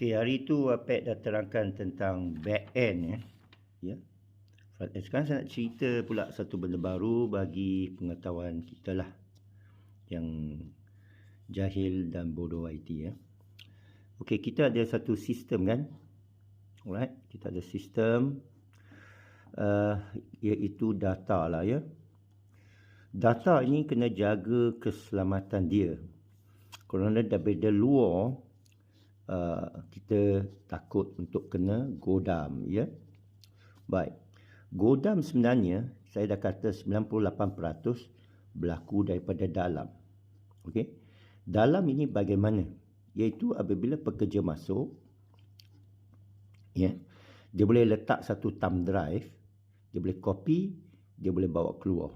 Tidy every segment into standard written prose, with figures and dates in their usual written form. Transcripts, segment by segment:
Okey, hari itu Apek dah terangkan tentang back end ya. Ya. Sekarang saya nak cerita pula satu benda baru bagi pengetahuan kita lah yang jahil dan bodoh IT ya. Okey, kita ada satu sistem kan. Alright, kita ada sistem iaitu data lah ya. Data ini kena jaga keselamatan dia. Kerana daripada luar kita takut untuk kena godam ya. Baik. Godam sebenarnya saya dah kata 98% berlaku daripada dalam. Okey. Dalam ini bagaimana? Iaitu apabila pekerja masuk ya, dia boleh letak satu thumb drive, dia boleh copy, dia boleh bawa keluar.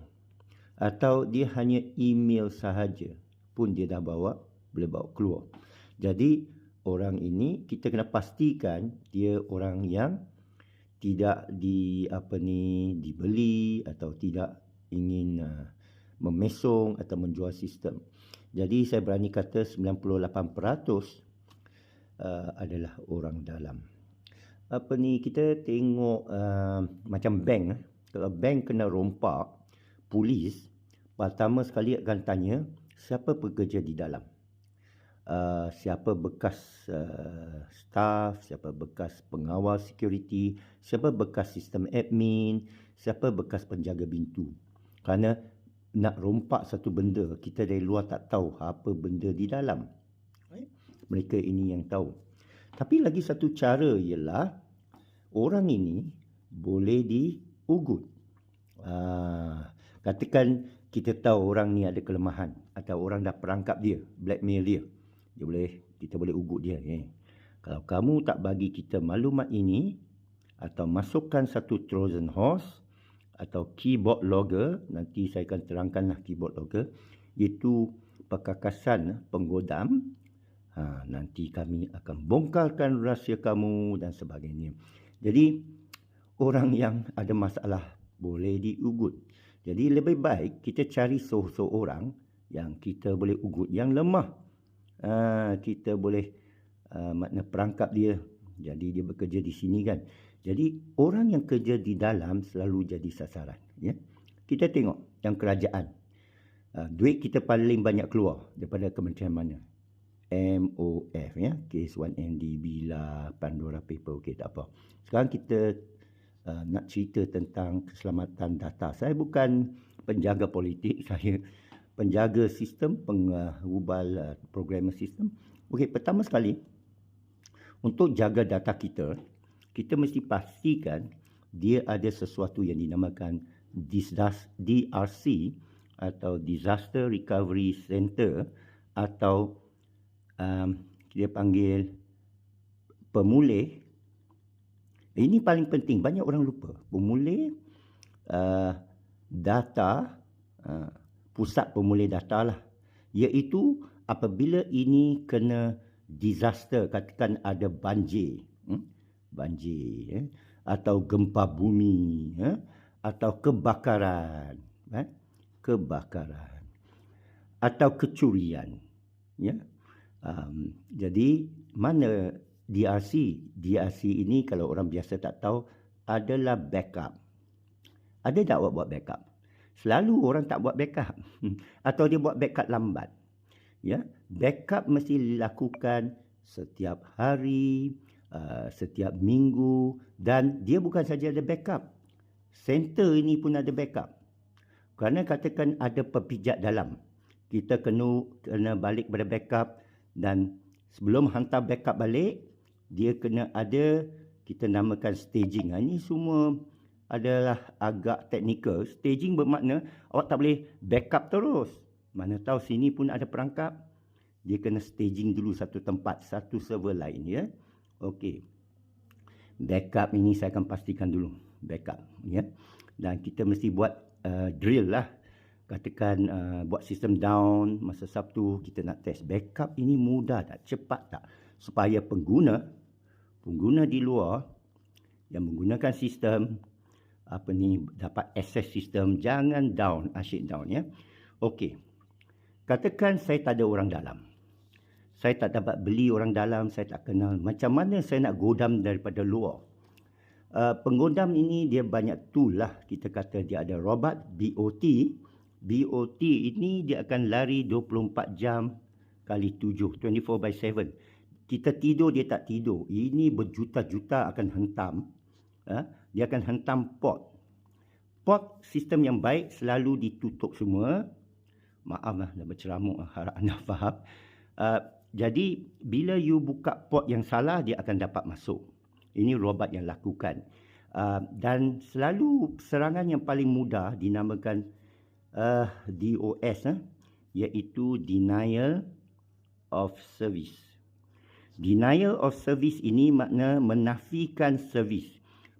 Atau dia hanya email sahaja pun dia dah boleh bawa keluar. Jadi orang ini kita kena pastikan dia orang yang tidak dibeli atau tidak ingin memesong atau menjual sistem. Jadi saya berani kata 98% adalah orang dalam. Kita tengok macam bank. Kalau bank kena rompak, polis pertama sekali akan tanya siapa pekerja di dalam. Siapa bekas staff, siapa bekas pengawal security, siapa bekas sistem admin, siapa bekas penjaga pintu. Kerana nak rompak satu benda, kita dari luar tak tahu apa benda di dalam. Mereka ini yang tahu. Tapi lagi satu cara ialah orang ini boleh diugut. Katakan kita tahu orang ni ada kelemahan atau orang dah perangkap dia, blackmail dia. Kita boleh ugut dia. Kalau kamu tak bagi kita maklumat ini atau masukkan satu Trojan horse atau keyboard logger, nanti saya akan terangkanlah keyboard logger, iaitu perkakasan penggodam. Nanti kami akan bongkarkan rahsia kamu dan sebagainya. Jadi orang yang ada masalah boleh diugut. Jadi lebih baik kita cari seorang yang kita boleh ugut, yang lemah. Kita boleh makna perangkap dia. Jadi dia bekerja di sini kan. Jadi orang yang kerja di dalam selalu jadi sasaran. Ya. Kita tengok yang kerajaan. Duit kita paling banyak keluar daripada kementerian mana? MOF ya. Kes 1MDB lah, Pandora Paper. Okey, tak apa. Sekarang kita nak cerita tentang keselamatan data. Saya bukan penjaga politik, saya penjaga sistem, penghubal programmer sistem. Okey, pertama sekali, untuk jaga data kita, kita mesti pastikan dia ada sesuatu yang dinamakan DRC atau Disaster Recovery Center atau dia panggil pemulih. Ini paling penting, banyak orang lupa. Pemulih data, pusat pemulih data lah. Iaitu apabila ini kena disaster, katakan ada banjir, atau gempa bumi, atau kebakaran, atau kecurian. Ya. Jadi mana DRC? DRC ini kalau orang biasa tak tahu adalah backup. Ada tak buat backup? Selalu orang tak buat backup. Atau dia buat backup lambat. Ya, backup mesti dilakukan setiap hari, setiap minggu, dan dia bukan saja ada backup. Center ini pun ada backup. Kerana katakan ada perpijak dalam, kita kena balik pada backup, dan sebelum hantar backup balik, dia kena ada, kita namakan staging. Ini semua adalah agak teknikal. Staging bermakna awak tak boleh backup terus. Mana tahu sini pun ada perangkap. Dia kena staging dulu satu tempat, satu server lain ya. Okey. Backup ini saya akan pastikan dulu. Backup ya. Dan kita mesti buat drill lah. Katakan buat sistem down masa Sabtu, kita nak test backup ini mudah tak, cepat tak, supaya pengguna di luar yang menggunakan sistem dapat akses sistem, jangan down, asyik down ya. Okey. Katakan saya tak ada orang dalam. Saya tak dapat beli orang dalam, saya tak kenal. Macam mana saya nak godam daripada luar? Penggodam ini dia banyak tool lah. Kita kata dia ada robot, BOT. BOT ini dia akan lari 24 jam kali 7, 24/7. Kita tidur, dia tak tidur. Ini berjuta-juta akan hentam. Dia akan hentam port. Port sistem yang baik selalu ditutup semua. Maaf lah, dah berceramuk, harap anda faham. Jadi, bila you buka port yang salah, dia akan dapat masuk. Ini robot yang lakukan. Dan selalu serangan yang paling mudah dinamakan DOS, iaitu Denial of Service. Denial of Service ini makna menafikan servis.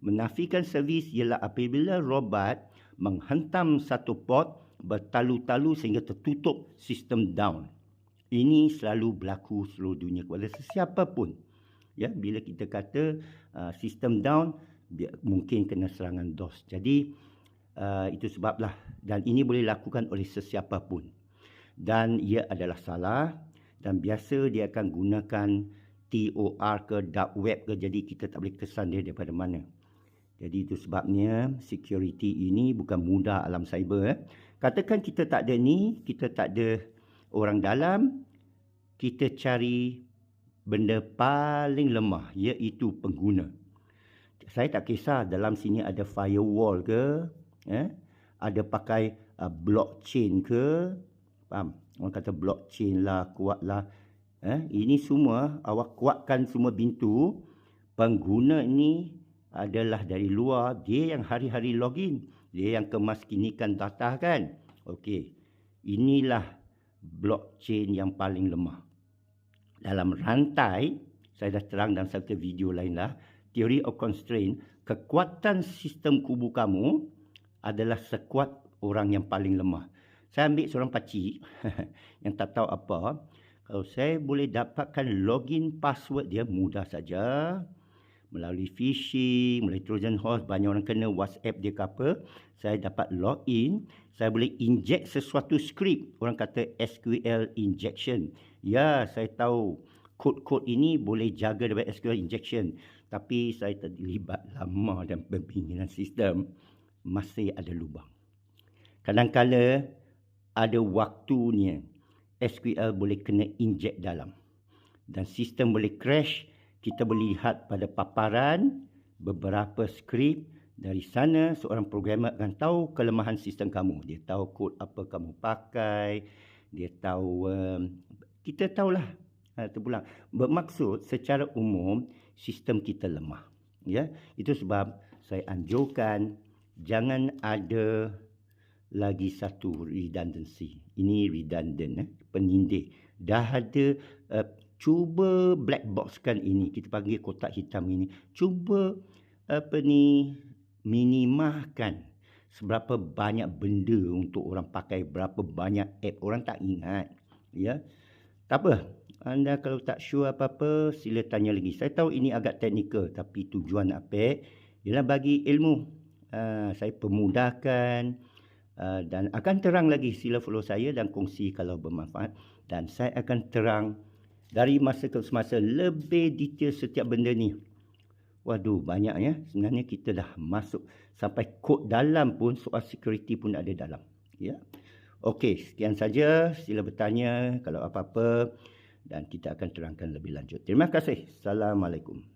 Menafikan servis ialah apabila robot menghentam satu port bertalu-talu sehingga tertutup sistem down. Ini selalu berlaku seluruh dunia kepada sesiapa pun. Ya, bila kita kata sistem down, mungkin kena serangan DOS. Jadi itu sebablah, dan ini boleh dilakukan oleh sesiapa pun. Dan ia adalah salah, dan biasa dia akan gunakan TOR ke dark web ke, jadi kita tak boleh kesan dia daripada mana. Jadi itu sebabnya security ini bukan mudah alam cyber. Katakan kita tak ada ni, kita tak ada orang dalam, kita cari benda paling lemah, iaitu pengguna. Saya tak kisah dalam sini ada firewall ke, ada pakai blockchain ke, faham? Orang kata blockchain lah, kuat lah. Ini semua, awak kuatkan semua pintu. Pengguna ini adalah dari luar, dia yang hari-hari login, dia yang kemaskinikan data kan. Okey, inilah blockchain yang paling lemah. Dalam rantai, saya dah terang dalam satu video lain lah, theory of constraint, kekuatan sistem kubu kamu adalah sekuat orang yang paling lemah. Saya ambil seorang pakcik yang tak tahu apa. Kalau saya boleh dapatkan login password dia, mudah saja. Melalui phishing, melalui Trojan horse, banyak orang kena WhatsApp dia ke apa. Saya dapat login, saya boleh inject sesuatu skrip. Orang kata SQL injection. Ya, saya tahu kod-kod ini boleh jaga daripada SQL injection. Tapi saya terlibat lama dalam pembinaan sistem, masih ada lubang. Kadang-kadang ada waktunya SQL boleh kena inject dalam. Dan sistem boleh crash. Kita boleh lihat pada paparan beberapa skrip. Dari sana seorang programmer akan tahu kelemahan sistem kamu. Dia tahu kod apa kamu pakai. Dia tahu, kita tahulah. Terpulang. Bermaksud secara umum sistem kita lemah. Ya, itu sebab saya anjurkan jangan ada lagi satu redundancy. Ini redundant, penindih. Dah ada, cuba black box kan ini, kita panggil kotak hitam ini. Cuba minimahkan seberapa banyak benda untuk orang pakai, berapa banyak app, orang tak ingat. Ya, tak apa. Anda kalau tak sure apa-apa, sila tanya lagi. Saya tahu ini agak teknikal, tapi tujuan apa? Ialah bagi ilmu. Saya pemudahkan dan akan terang lagi. Sila follow saya dan kongsi kalau bermanfaat. Dan saya akan terang dari masa ke semasa lebih detail setiap benda ni. Waduh, banyak ya. Sebenarnya kita dah masuk sampai kod dalam pun, soal security pun ada dalam. Ya. Okey, sekian saja. Sila bertanya kalau apa-apa dan kita akan terangkan lebih lanjut. Terima kasih. Assalamualaikum.